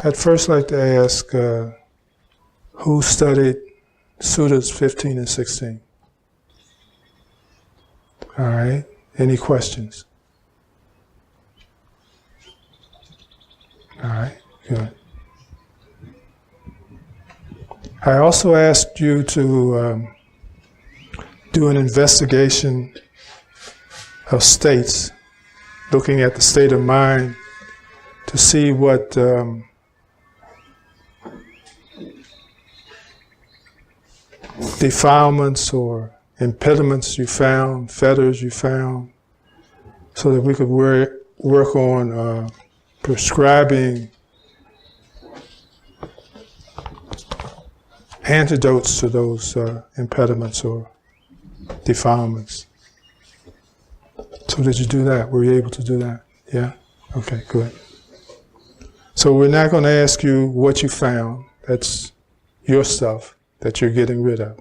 I'd first like to ask who studied Suttas 15 and 16? All right. Any questions? All right. Good. I also asked you to do an investigation of states, looking at the state of mind to see what defilements or impediments you found, fetters you found, so that we could work on prescribing antidotes to those impediments or defilements. So did you do that? Were you able to do that? Yeah? Okay, good. So we're not going to ask you what you found. That's your stuff that you're getting rid of.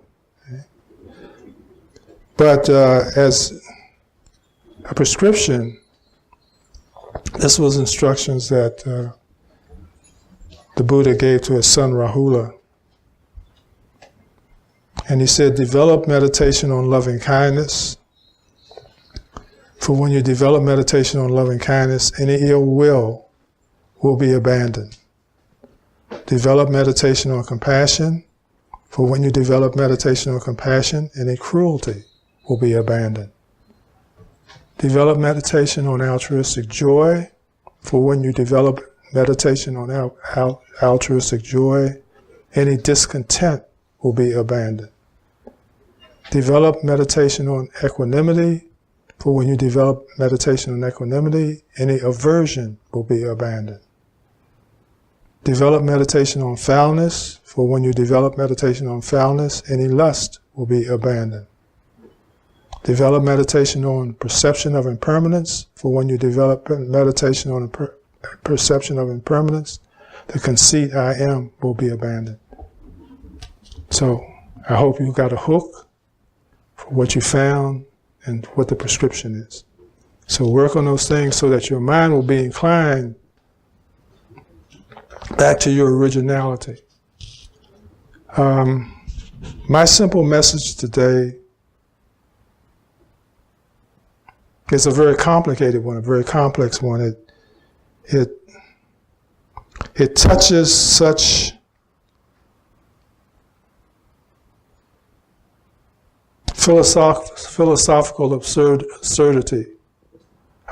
Okay? But as a prescription, this was instructions that the Buddha gave to his son Rahula. And he said, develop meditation on loving kindness. For when you develop meditation on loving kindness, any ill will be abandoned. Develop meditation on compassion. For when you develop meditation on compassion, any cruelty will be abandoned. Develop meditation on altruistic joy. For when you develop meditation on altruistic joy, any discontent will be abandoned. Develop meditation on equanimity. For when you develop meditation on equanimity, any aversion will be abandoned. Develop meditation on foulness. For when you develop meditation on foulness, any lust will be abandoned. Develop meditation on perception of impermanence. For when you develop meditation on perception of impermanence, the conceit I am will be abandoned. So I hope you got a hook for what you found and what the prescription is. So work on those things so that your mind will be inclined back to your originality. My simple message today is a very complicated one, a very complex one. It touches such philosophical absurdity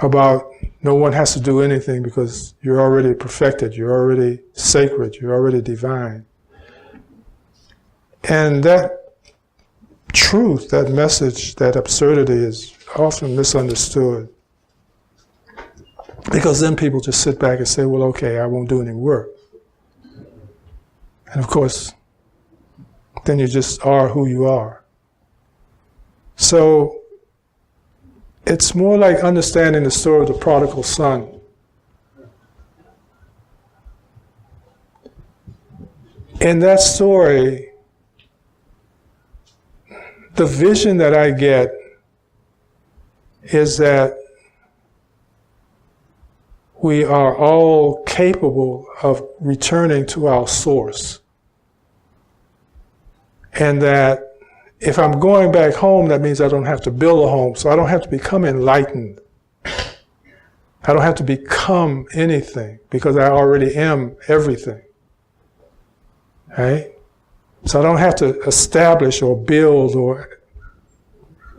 about no one has to do anything because you're already perfected, you're already sacred, you're already divine. And that truth, that message, that absurdity is often misunderstood. Because then people just sit back and say, well, okay, I won't do any work. And of course, then you just are who you are. So it's more like understanding the story of the Prodigal Son. In that story, the vision that I get is that we are all capable of returning to our source. And that if I'm going back home, that means I don't have to build a home, so I don't have to become enlightened. I don't have to become anything because I already am everything. Right? So I don't have to establish or build or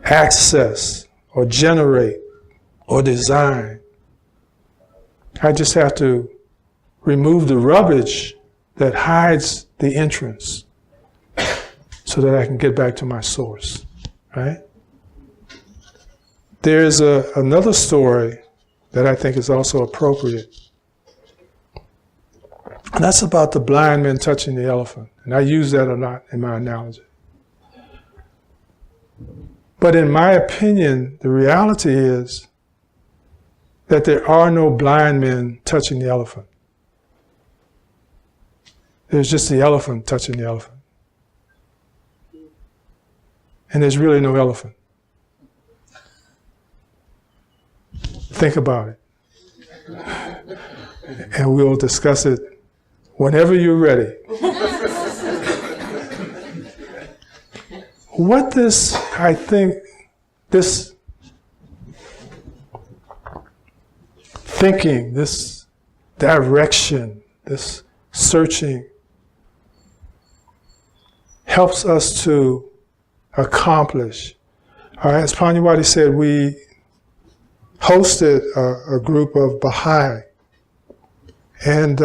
access or generate or design. I just have to remove the rubbish that hides the entrance so that I can get back to my source, right? There's another story that I think is also appropriate. And that's about the blind man touching the elephant. And I use that a lot in my analogy. But in my opinion, the reality is that there are no blind men touching the elephant. There's just the elephant touching the elephant. And there's really no elephant. Think about it. And we'll discuss it whenever you're ready. What this thinking, this direction, this searching helps us to accomplish. As Pannadipa said, we hosted a group of Baha'i, and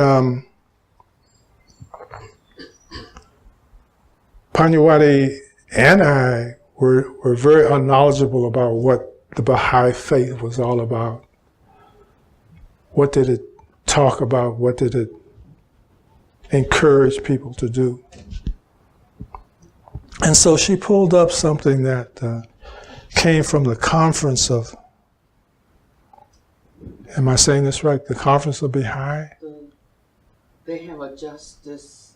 Pannadipa and I were very unknowledgeable about what the Baha'i faith was all about. What did it talk about? What did it encourage people to do? And so she pulled up something that came from the conference of, am I saying this right? The conference of Baha'i? They have a justice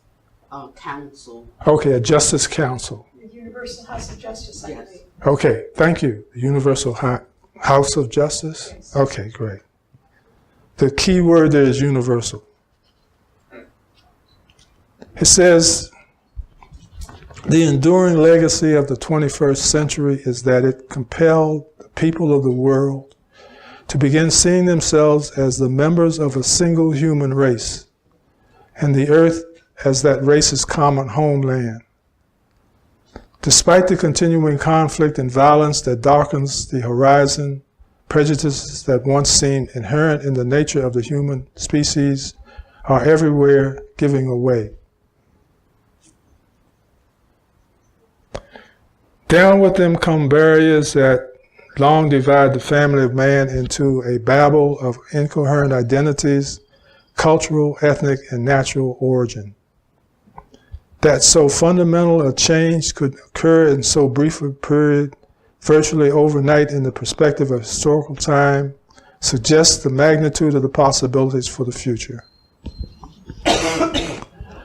council. Okay, a justice council. The Universal House of Justice, I believe. Okay, thank you. The Universal House of Justice? Yes. Okay, great. The key word there is universal. It says, the enduring legacy of the 21st century is that it compelled the people of the world to begin seeing themselves as the members of a single human race, and the earth as that race's common homeland. Despite the continuing conflict and violence that darkens the horizon, prejudices that once seemed inherent in the nature of the human species are everywhere giving away. Down with them come barriers that long divide the family of man into a babel of incoherent identities, cultural, ethnic, and natural origin. That so fundamental a change could occur in so brief a period, virtually overnight in the perspective of historical time, suggests the magnitude of the possibilities for the future.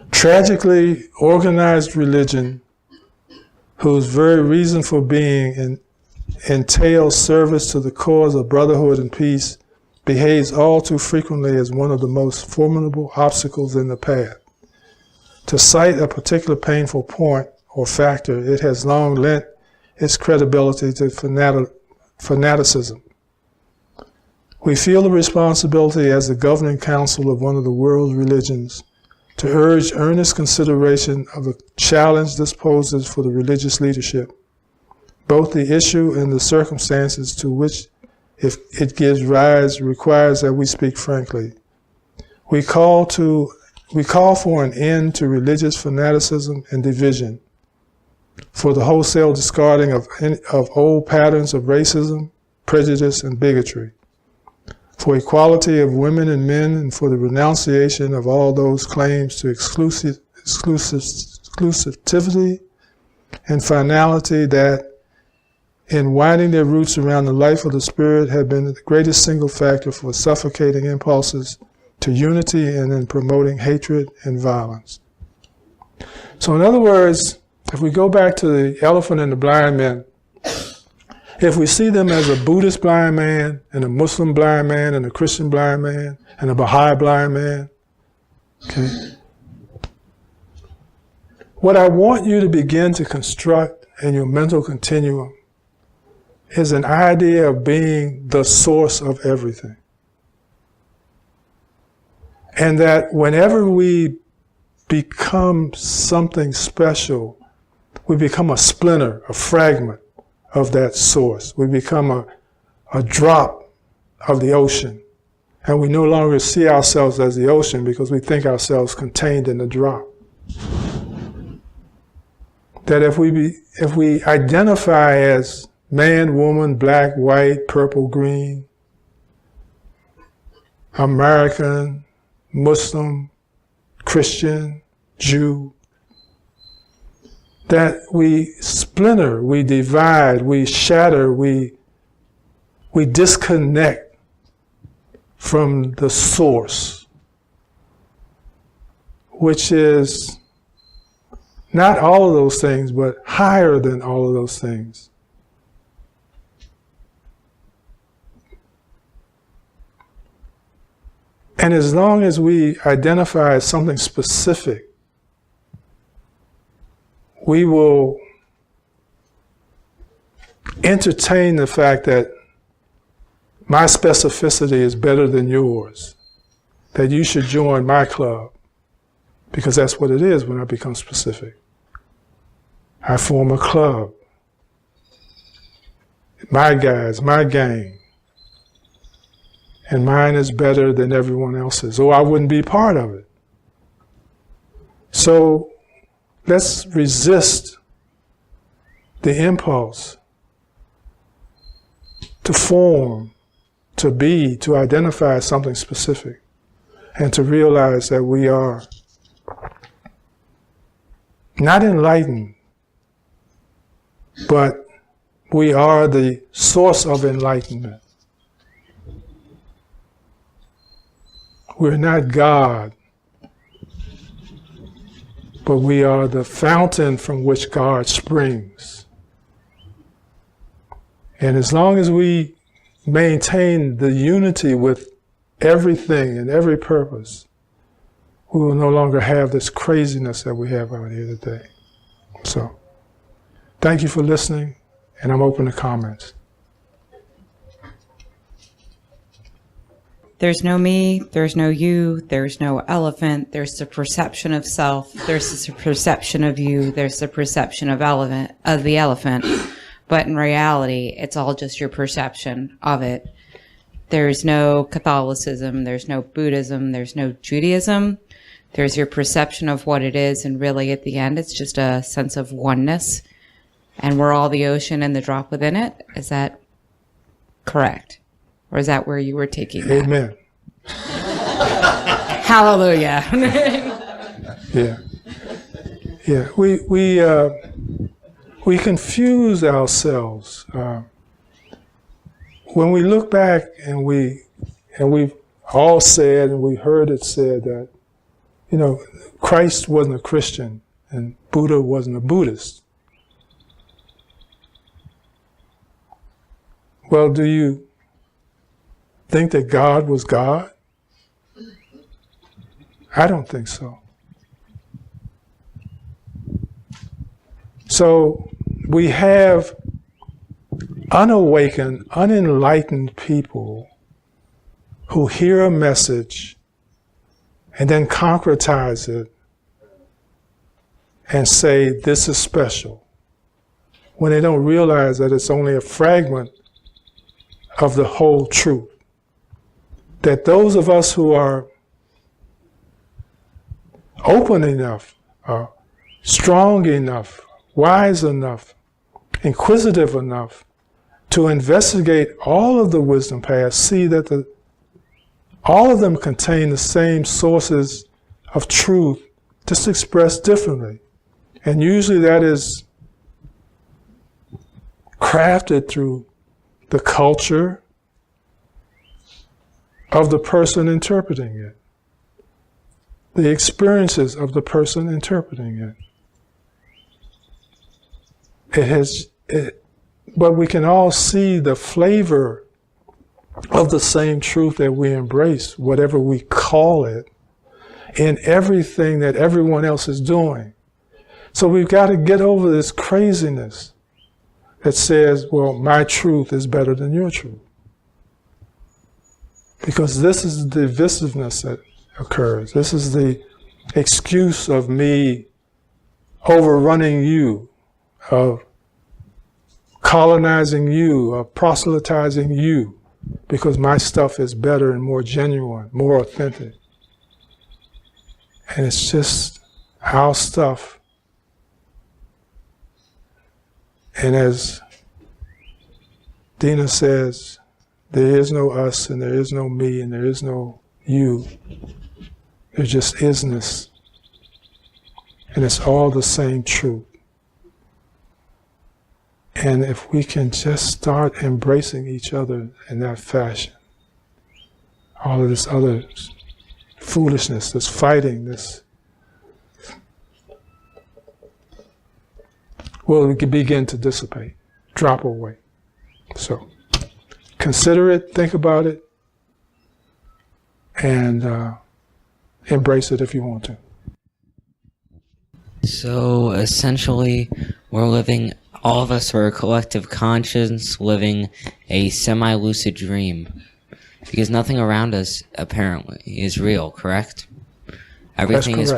Tragically, organized religion, whose very reason for being entails service to the cause of brotherhood and peace, behaves all too frequently as one of the most formidable obstacles in the path. To cite a particular painful point or factor, it has long lent its credibility to fanaticism. We feel the responsibility as the governing council of one of the world's religions to urge earnest consideration of the challenge this poses for the religious leadership, both the issue and the circumstances to which if it gives rise requires that we speak frankly. We call for an end to religious fanaticism and division, for the wholesale discarding of old patterns of racism, prejudice, and bigotry, for equality of women and men, and for the renunciation of all those claims to exclusivity and finality that, in winding their roots around the life of the spirit, have been the greatest single factor for suffocating impulses to unity and in promoting hatred and violence. So in other words, if we go back to the elephant and the blind man, if we see them as a Buddhist blind man and a Muslim blind man and a Christian blind man and a Baha'i blind man, okay, what I want you to begin to construct in your mental continuum is an idea of being the source of everything. And that whenever we become something special, we become a splinter, a fragment of that source. We become a drop of the ocean. And we no longer see ourselves as the ocean because we think ourselves contained in the drop. That if we identify as man, woman, black, white, purple, green, American, Muslim, Christian, Jew, that we splinter, we divide, we shatter, we disconnect from the source, which is not all of those things, but higher than all of those things. And as long as we identify as something specific, we will entertain the fact that my specificity is better than yours, that you should join my club, because that's what it is when I become specific. I form a club. My guys, my gang. And mine is better than everyone else's, or I wouldn't be part of it. So let's resist the impulse to form, to be, to identify as something specific, and to realize that we are not enlightened, but we are the source of enlightenment. We're not God, but we are the fountain from which God springs. And as long as we maintain the unity with everything and every purpose, we will no longer have this craziness that we have out here today. So, thank you for listening, and I'm open to comments. There's no me, there's no you, there's no elephant, there's the perception of self, there's the perception of you, there's the perception of the elephant. But in reality, it's all just your perception of it. There's no Catholicism, there's no Buddhism, there's no Judaism. There's your perception of what it is, and really at the end, it's just a sense of oneness. And we're all the ocean and the drop within it. Is that correct? Or is that where you were taking that? Amen. Hallelujah. Yeah. Yeah. We confuse ourselves. When we look back and we've all said, and we heard it said that, Christ wasn't a Christian and Buddha wasn't a Buddhist. Well, do you think that God was God? I don't think so. So we have unawakened, unenlightened people who hear a message and then concretize it and say, this is special, when they don't realize that it's only a fragment of the whole truth. That those of us who are open enough, strong enough, wise enough, inquisitive enough to investigate all of the wisdom paths, see that all of them contain the same sources of truth, just expressed differently. And usually that is crafted through the culture of the person interpreting it, the experiences of the person interpreting it. But we can all see the flavor of the same truth that we embrace, whatever we call it, in everything that everyone else is doing. So we've got to get over this craziness that says, well, my truth is better than your truth. Because this is the divisiveness that occurs. This is the excuse of me overrunning you, of colonizing you, of proselytizing you, because my stuff is better and more genuine, more authentic. And it's just our stuff. And as Dina says, there is no us, and there is no me, and there is no you. There just isness. And it's all the same truth. And if we can just start embracing each other in that fashion, all of this other foolishness, this fighting, this will begin to dissipate, drop away. So, consider it, think about it, and embrace it if you want to. So essentially, we're living, all of us are a collective conscience living a semi-lucid dream. Because nothing around us, apparently, is real, correct? Everything is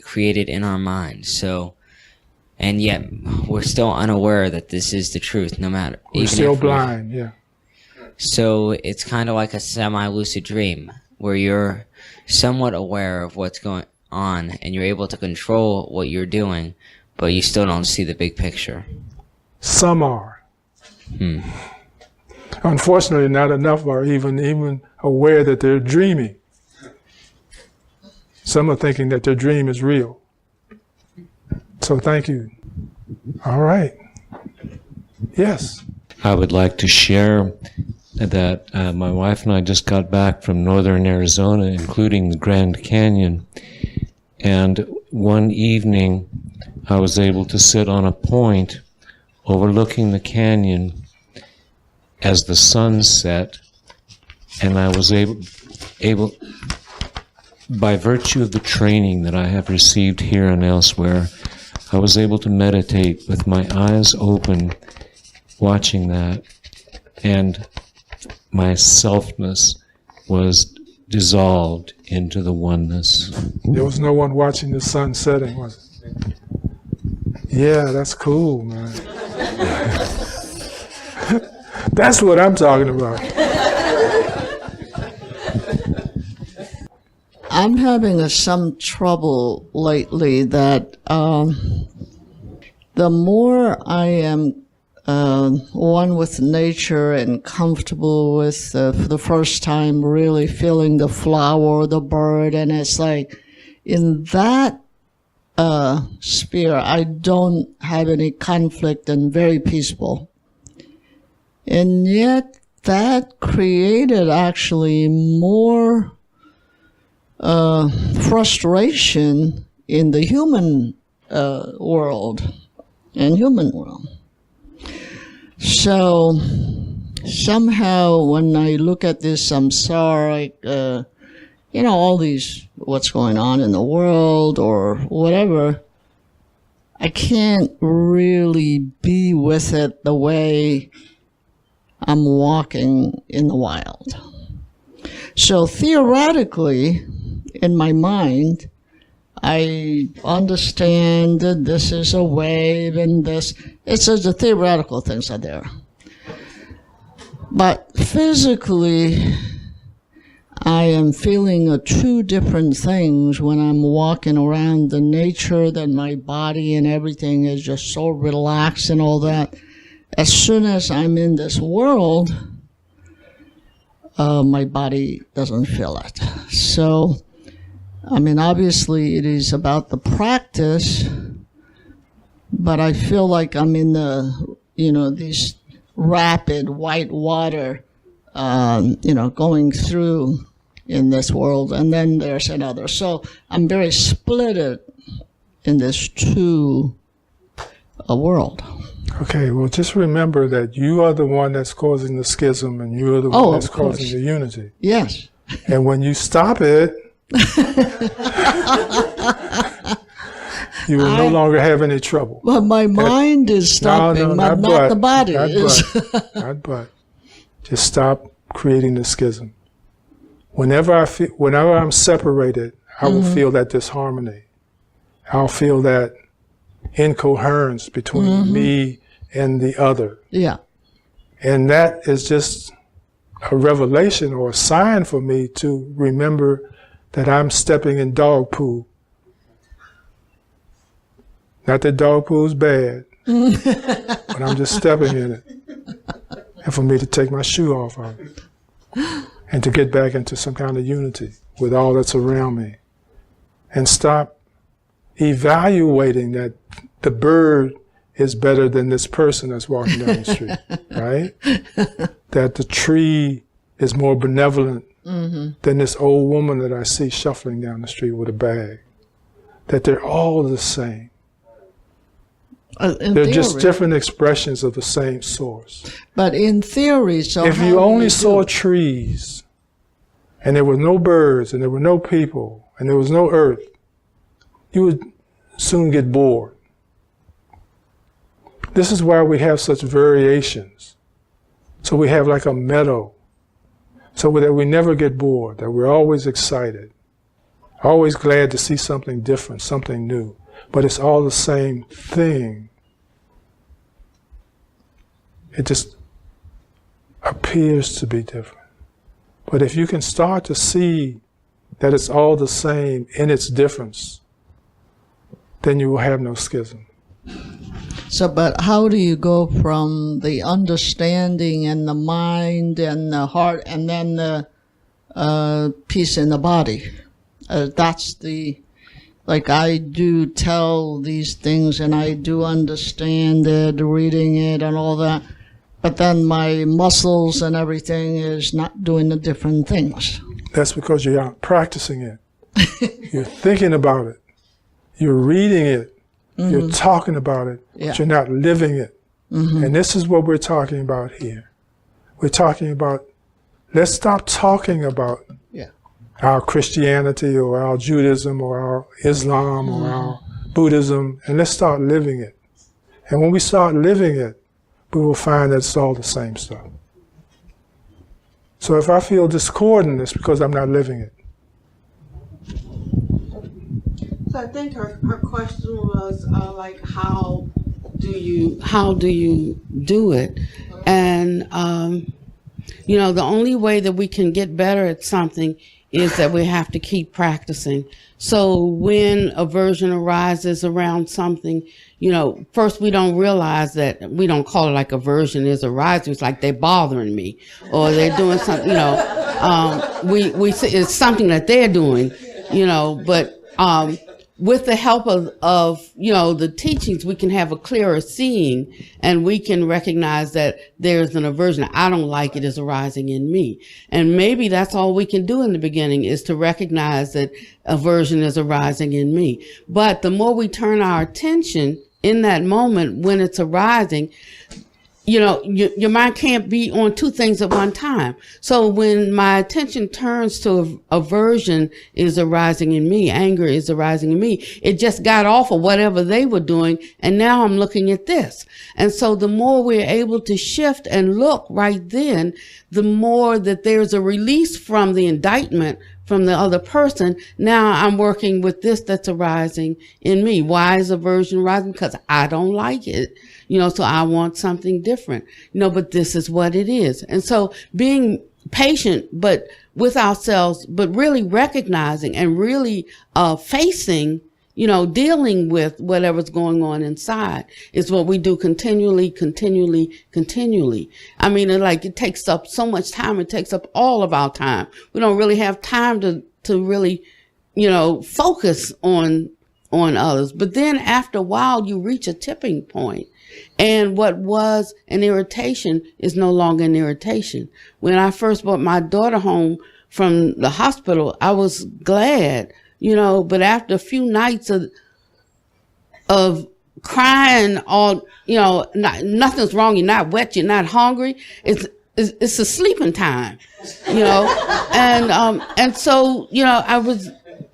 created in our minds, so... And yet, we're still unaware that this is the truth, no matter... We're still blind, yeah. So, it's kind of like a semi-lucid dream, where you're somewhat aware of what's going on, and you're able to control what you're doing, but you still don't see the big picture. Some are. Unfortunately, not enough are even aware that they're dreaming. Some are thinking that their dream is real. So thank you. All right. Yes. I would like to share that my wife and I just got back from northern Arizona, including the Grand Canyon. And one evening, I was able to sit on a point overlooking the canyon as the sun set, and I was able, by virtue of the training that I have received here and elsewhere, I was able to meditate with my eyes open, watching that, and my selfness was dissolved into the oneness. There was no one watching the sun setting, was it? Yeah, that's cool, man. That's what I'm talking about. I'm having some trouble lately that the more I am one with nature and comfortable with, for the first time, really feeling the flower, the bird, and it's like in that sphere, I don't have any conflict and very peaceful. And yet that created actually more frustration in the human world and human world. So somehow when I look at this samsara, all these, what's going on in the world or whatever, I can't really be with it the way I'm walking in the wild. So theoretically, in my mind, I understand that this is a wave and this, it's just the theoretical things are there. But physically, I am feeling two different things when I'm walking around the nature, that my body and everything is just so relaxed and all that. As soon as I'm in this world, my body doesn't feel it. So, I mean, obviously it is about the practice, but I feel like I'm in the, these rapid white water, going through in this world, and then there's another. So I'm very split in this two world. Okay, well, just remember that you are the one that's causing the schism, and you are the one that's causing the unity. Yes. And when you stop it, you will no longer have any trouble. But my mind is stopping, but not the body. Not but. Just stop creating the schism. Whenever I'm separated, I will feel that disharmony. I'll feel that incoherence between me and the other. Yeah. And that is just a revelation or a sign for me to remember that I'm stepping in dog poo. Not that dog poo is bad, but I'm just stepping in it. And for me to take my shoe off of it and to get back into some kind of unity with all that's around me. And stop evaluating that the bird is better than this person that's walking down the street, right? That the tree is more benevolent than this old woman that I see shuffling down the street with a bag. That they're all the same. They're just different expressions of the same source. But in theory, so if you only saw trees and there were no birds, and there were no people, and there was no earth, you would soon get bored. This is why we have such variations. So we have like a meadow, so that we never get bored, that we're always excited, always glad to see something different, something new. But it's all the same thing. It just appears to be different. But if you can start to see that it's all the same in its difference, then you will have no schism. So, but how do you go from the understanding and the mind and the heart and then the peace in the body? That's the, like, I do tell these things and I do understand it, reading it and all that, but then my muscles and everything is not doing the different things. That's because you're not practicing it. You're thinking about it. You're reading it. You're talking about it, but you're not living it. And this is what we're talking about here. We're talking about, let's stop talking about our Christianity or our Judaism or our Islam or our Buddhism, and let's start living it. And when we start living it, we will find that it's all the same stuff. So if I feel discordant, it's because I'm not living it. So I think her question was like, how do you do it? And you know, the only way that we can get better at something is that we have to keep practicing. So when aversion arises around something, you know, first we don't realize that, we don't call it like aversion is arising. It's like they're bothering me or they're doing something, you know, we say it's something that they're doing, you know, but with the help of, you know, the teachings, we can have a clearer seeing and we can recognize that there's an aversion. I don't like it is arising in me. And maybe that's all we can do in the beginning is to recognize that aversion is arising in me. But the more we turn our attention in that moment when it's arising, you know, your mind can't be on two things at one time. So when my attention turns to aversion is arising in me, anger is arising in me, it just got off of whatever they were doing, and now I'm looking at this. And so the more we're able to shift and look right then, the more that there's a release from the indictment from the other person. Now I'm working with this that's arising in me. Why is aversion arising? Because I don't like it. You know, so I want something different. You know, but this is what it is. And so being patient, but with ourselves, but really recognizing and really facing, you know, dealing with whatever's going on inside is what we do continually. I mean, it takes up so much time. It takes up all of our time. We don't really have time to really, you know, focus on others. But then after a while, you reach a tipping point. And what was an irritation is no longer an irritation. When I first brought my daughter home from the hospital, I was glad, you know, but after a few nights of crying, all, you know, nothing's wrong, you're not wet, you're not hungry, it's a sleeping time, you know. And so, you know, I was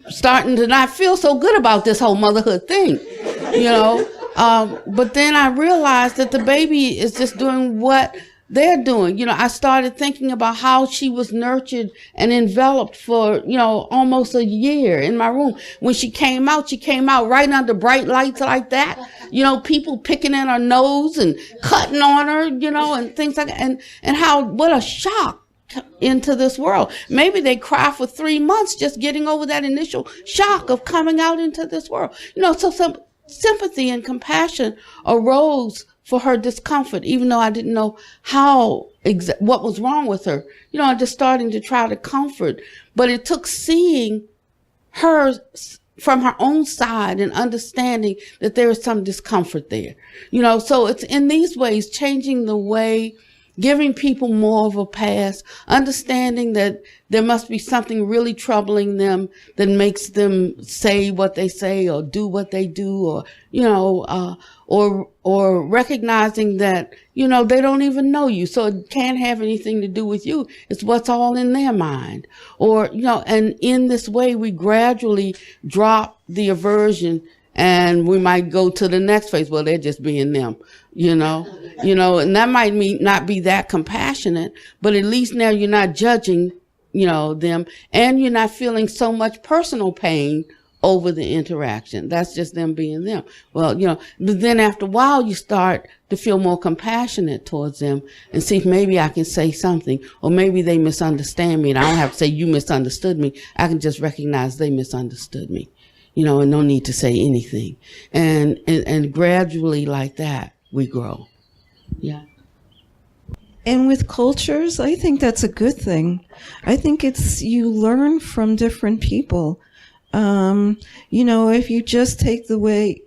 starting to not feel so good about this whole motherhood thing, you know. But then I realized that the baby is just doing what they're doing. You know, I started thinking about how she was nurtured and enveloped for, you know, almost a year in my room. When she came out right under bright lights like that. You know, people picking in her nose and cutting on her, you know, and things like that. And how, what a shock into this world. Maybe they cry for 3 months just getting over that initial shock of coming out into this world. You know, so some sympathy and compassion arose for her discomfort, even though I didn't know what was wrong with her. You know, I'm just starting to try to comfort. But it took seeing her from her own side and understanding that there is some discomfort there. You know, so it's in these ways, changing the way giving people more of a pass, understanding that there must be something really troubling them that makes them say what they say or do what they do, or, you know, or recognizing that, you know, they don't even know you, so it can't have anything to do with you. It's what's all in their mind. Or, you know, and in this way, we gradually drop the aversion, and we might go to the next phase. Well, they're just being them, you know, and that might not be that compassionate, but at least now you're not judging, you know, them, and you're not feeling so much personal pain over the interaction. That's just them being them. Well, you know, but then after a while you start to feel more compassionate towards them and see if maybe I can say something, or maybe they misunderstand me and I don't have to say you misunderstood me. I can just recognize they misunderstood me, you know, and no need to say anything. And gradually like that, we grow. Yeah. And with cultures, I think that's a good thing. I think it's, you learn from different people. You know, if you just take the way,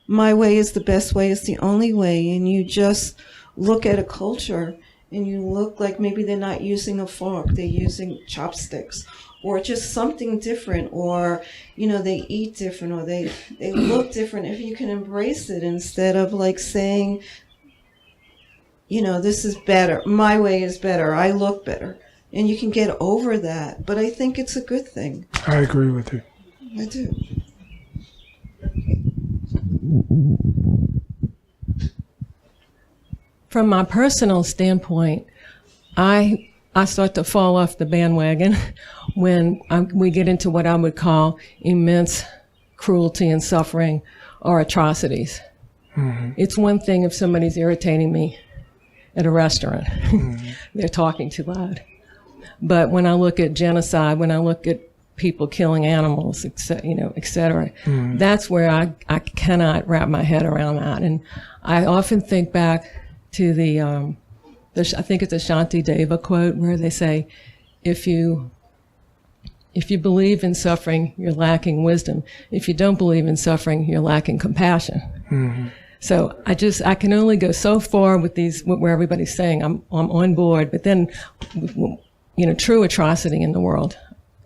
my way is the best way, is the only way, and you just look at a culture and you look like maybe they're not using a fork, they're using chopsticks, or just something different, or, you know, they eat different, or they look different. If you can embrace it instead of like saying, you know, this is better, my way is better, I look better, and you can get over that. But I think it's a good thing. I agree with you. I do. From my personal standpoint, I start to fall off the bandwagon when we get into what I would call immense cruelty and suffering or atrocities. Mm-hmm. It's one thing if somebody's irritating me at a restaurant. Mm-hmm. They're talking too loud. But when I look at genocide, when I look at people killing animals, et cetera, that's where I cannot wrap my head around that. And I often think back to the I think it's a Shanti Deva quote where they say, if you believe in suffering, you're lacking wisdom. If you don't believe in suffering, you're lacking compassion. Mm-hmm. So I can only go so far with where everybody's saying I'm on board, but then, you know, true atrocity in the world,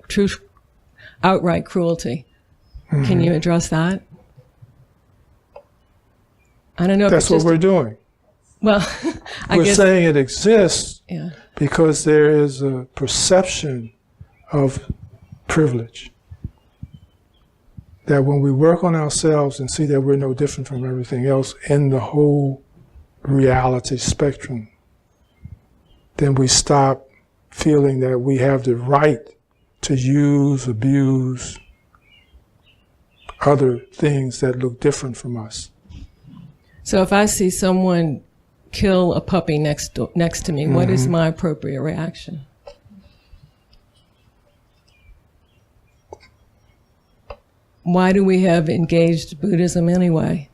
true outright cruelty. Mm-hmm. Can you address that? I don't know. That's what we're doing. Well, we're saying it exists because there is a perception of privilege. That when we work on ourselves and see that we're no different from everything else in the whole reality spectrum, then we stop feeling that we have the right to use, abuse other things that look different from us. So if I see someone kill a puppy next to me, what is my appropriate reaction? Why do we have engaged Buddhism anyway,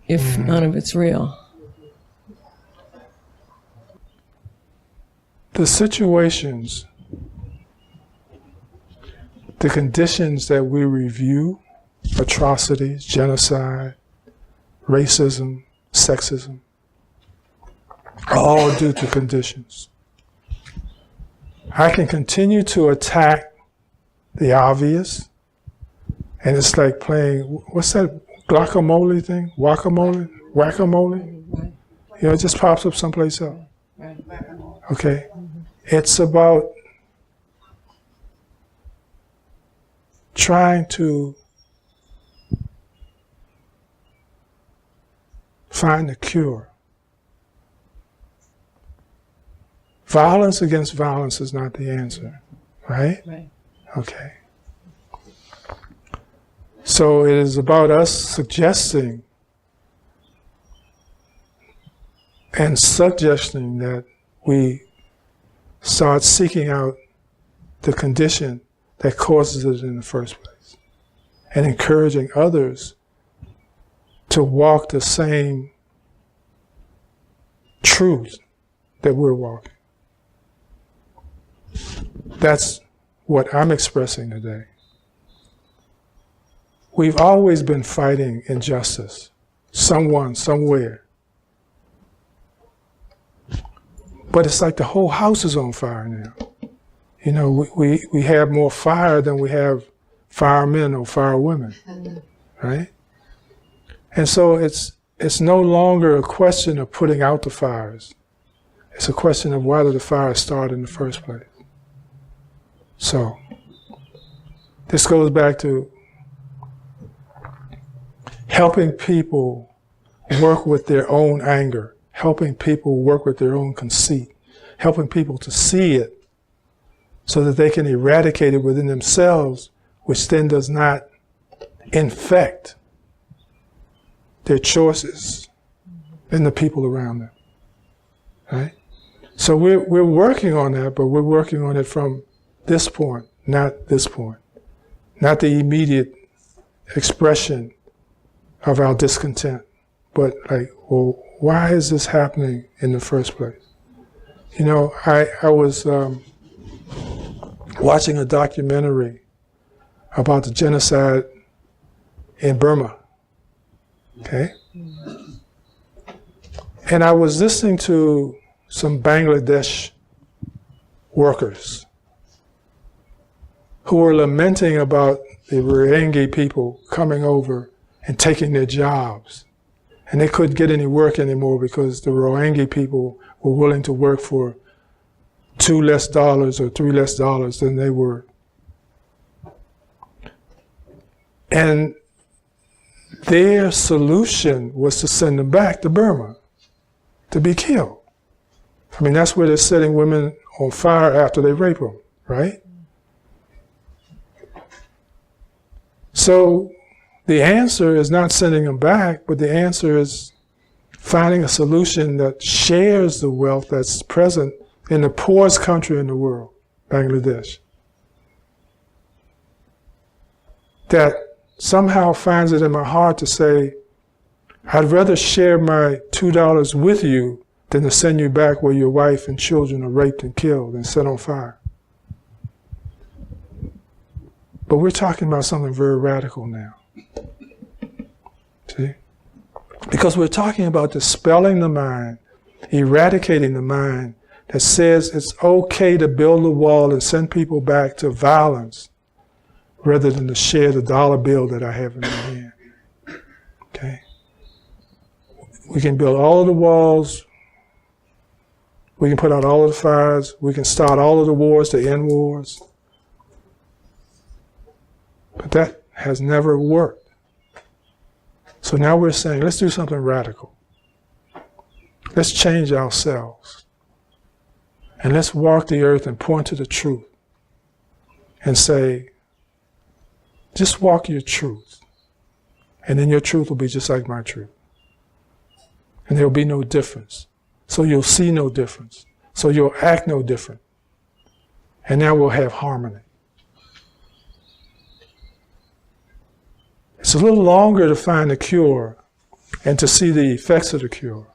if none of it's real? The situations, the conditions that we review, atrocities, genocide, racism, sexism, are all due to conditions. I can continue to attack the obvious, and it's like playing, what's that guacamole thing? Guacamole? Whack-a-mole? You know, it just pops up someplace else. Okay? It's about trying to find a cure. Violence against violence is not the answer, right? Right. Okay. So it is about us suggesting and suggesting that we start seeking out the condition that causes it in the first place, and encouraging others to walk the same truth that we're walking. That's what I'm expressing today. We've always been fighting injustice, someone, somewhere. But it's like the whole house is on fire now. You know, we have more fire than we have firemen or firewomen, right? And so it's no longer a question of putting out the fires. It's a question of why did the fire start in the first place. So this goes back to helping people work with their own anger, helping people work with their own conceit, helping people to see it so that they can eradicate it within themselves, which then does not infect their choices and the people around them, right? So we're working on that, but we're working on it from this point, not this point, not the immediate expression of our discontent, but like, well, why is this happening in the first place? You know, I was watching a documentary about the genocide in Burma, okay? And I was listening to some Bangladesh workers who were lamenting about the Rohingya people coming over and taking their jobs. And they couldn't get any work anymore because the Rohingya people were willing to work for $2 less or $3 less than they were. And their solution was to send them back to Burma to be killed. I mean, that's where they're setting women on fire after they rape them, right? So the answer is not sending them back, but the answer is finding a solution that shares the wealth that's present in the poorest country in the world, Bangladesh. That somehow finds it in my heart to say, I'd rather share my $2 with you than to send you back where your wife and children are raped and killed and set on fire. But we're talking about something very radical now. See? Because we're talking about dispelling the mind, eradicating the mind that says it's okay to build a wall and send people back to violence rather than to share the dollar bill that I have in my hand. Okay? We can build all of the walls. We can put out all of the fires. We can start all of the wars to end wars. But that has never worked. So now we're saying, let's do something radical. Let's change ourselves. And let's walk the earth and point to the truth. And say, just walk your truth. And then your truth will be just like my truth. And there will be no difference. So you'll see no difference. So you'll act no different. And now we'll have harmony. It's a little longer to find the cure and to see the effects of the cure.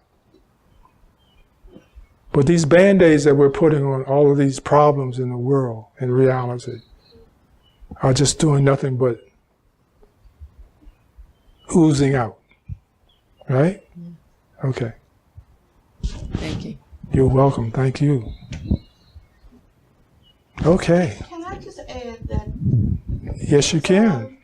But these Band-Aids that we're putting on all of these problems in the world, in reality, are just doing nothing but oozing out. Right? Okay. Thank you. You're welcome. Thank you. Okay. Can I just add that? Yes, you can.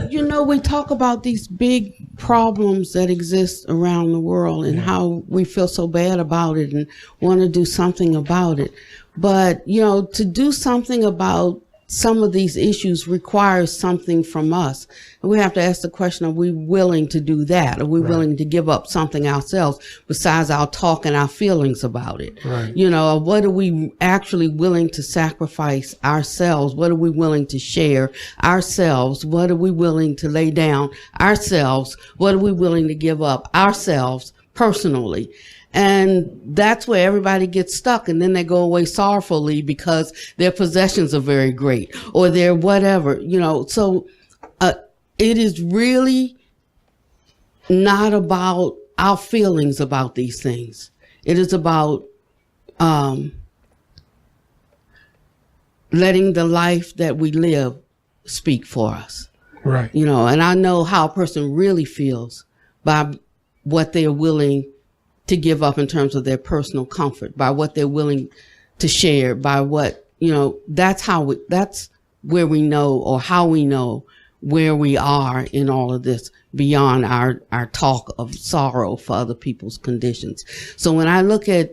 You know, we talk about these big problems that exist around the world and how we feel so bad about it and want to do something about it. But, you know, to do something about some of these issues requires something from us. And we have to ask the question, are we willing to do that? Are we willing to give up something ourselves besides our talk and our feelings about it? Right. You know, what are we actually willing to sacrifice ourselves? What are we willing to share ourselves? What are we willing to lay down ourselves? What are we willing to give up ourselves personally? And that's where everybody gets stuck, and then they go away sorrowfully because their possessions are very great or their whatever, you know. So it is really not about our feelings about these things. It is about letting the life that we live speak for us. Right. You know, and I know how a person really feels by what they're willing to give up in terms of their personal comfort, by what they're willing to share, by what, that's where we know, or how we know where we are in all of this, beyond our talk of sorrow for other people's conditions. So when I look at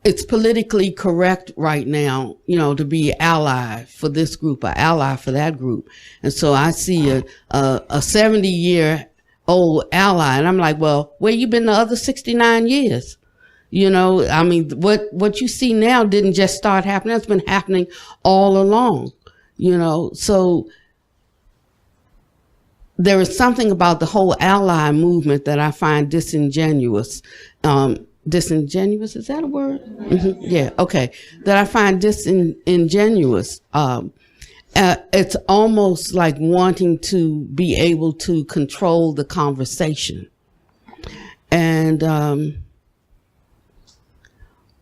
it's politically correct right now, to be ally for this group, or ally for that group. And so I see a 70-year-old ally, and I'm like, well, where you been the other 69 years? What you see now didn't just start happening. It's been happening all along, so there is something about the whole ally movement that I find disingenuous. Disingenuous, is that a word? Mm-hmm. Yeah, okay. That I find disingenuous. It's almost like wanting to be able to control the conversation. And,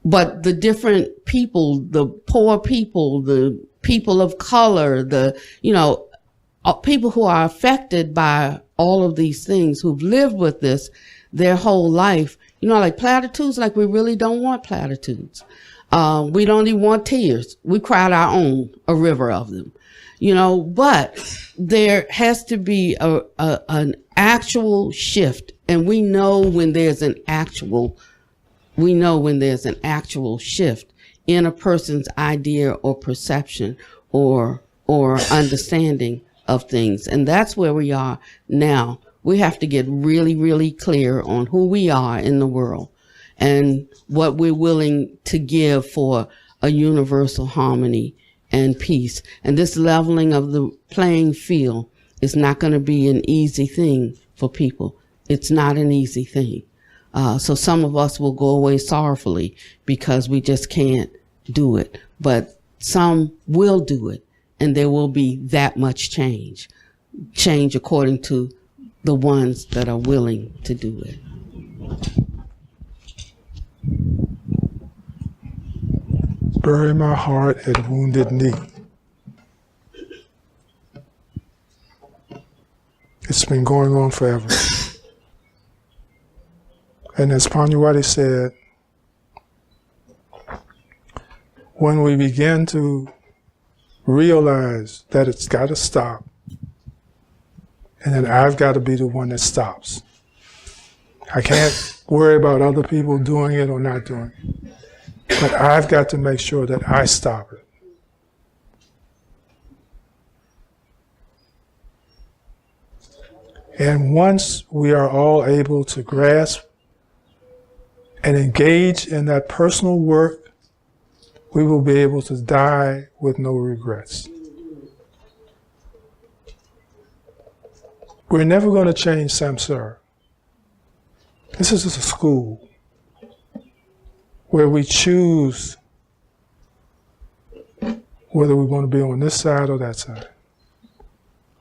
but the different people, the poor people, the people of color, people who are affected by all of these things, who've lived with this their whole life, like platitudes, like we really don't want platitudes. We don't even want tears. We cried our own, a river of them, but there has to be an actual shift. And we know when there's an actual shift in a person's idea or perception or understanding of things. And that's where we are now. We have to get really, really clear on who we are in the world and what we're willing to give for a universal harmony and peace. And this leveling of the playing field is not going to be an easy thing for people. It's not an easy thing. So some of us will go away sorrowfully because we just can't do it. But some will do it, and there will be that much change according to the ones that are willing to do it. Bury my heart at Wounded Knee. It's been going on forever. And as Pannadipa said, when we begin to realize that it's got to stop, and then I've got to be the one that stops. I can't worry about other people doing it or not doing it. But I've got to make sure that I stop it. And once we are all able to grasp and engage in that personal work, we will be able to die with no regrets. We're never going to change samsara. This is just a school where we choose whether we want to be on this side or that side,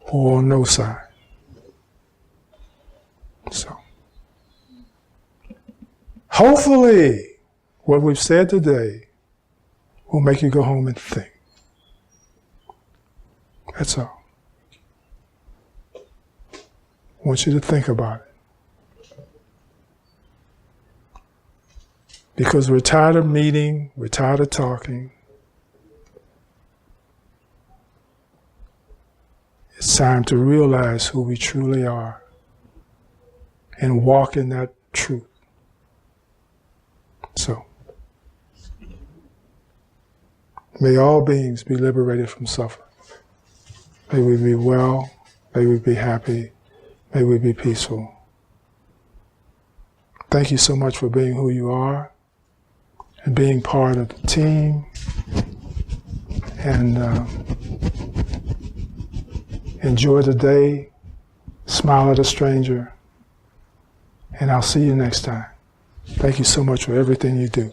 or on no side. So, hopefully, what we've said today will make you go home and think. That's all. I want you to think about it. Because we're tired of meeting, we're tired of talking. It's time to realize who we truly are and walk in that truth. So, may all beings be liberated from suffering. May we be well, may we be happy, may we be peaceful. Thank you so much for being who you are and being part of the team. And enjoy the day, smile at a stranger, and I'll see you next time. Thank you so much for everything you do.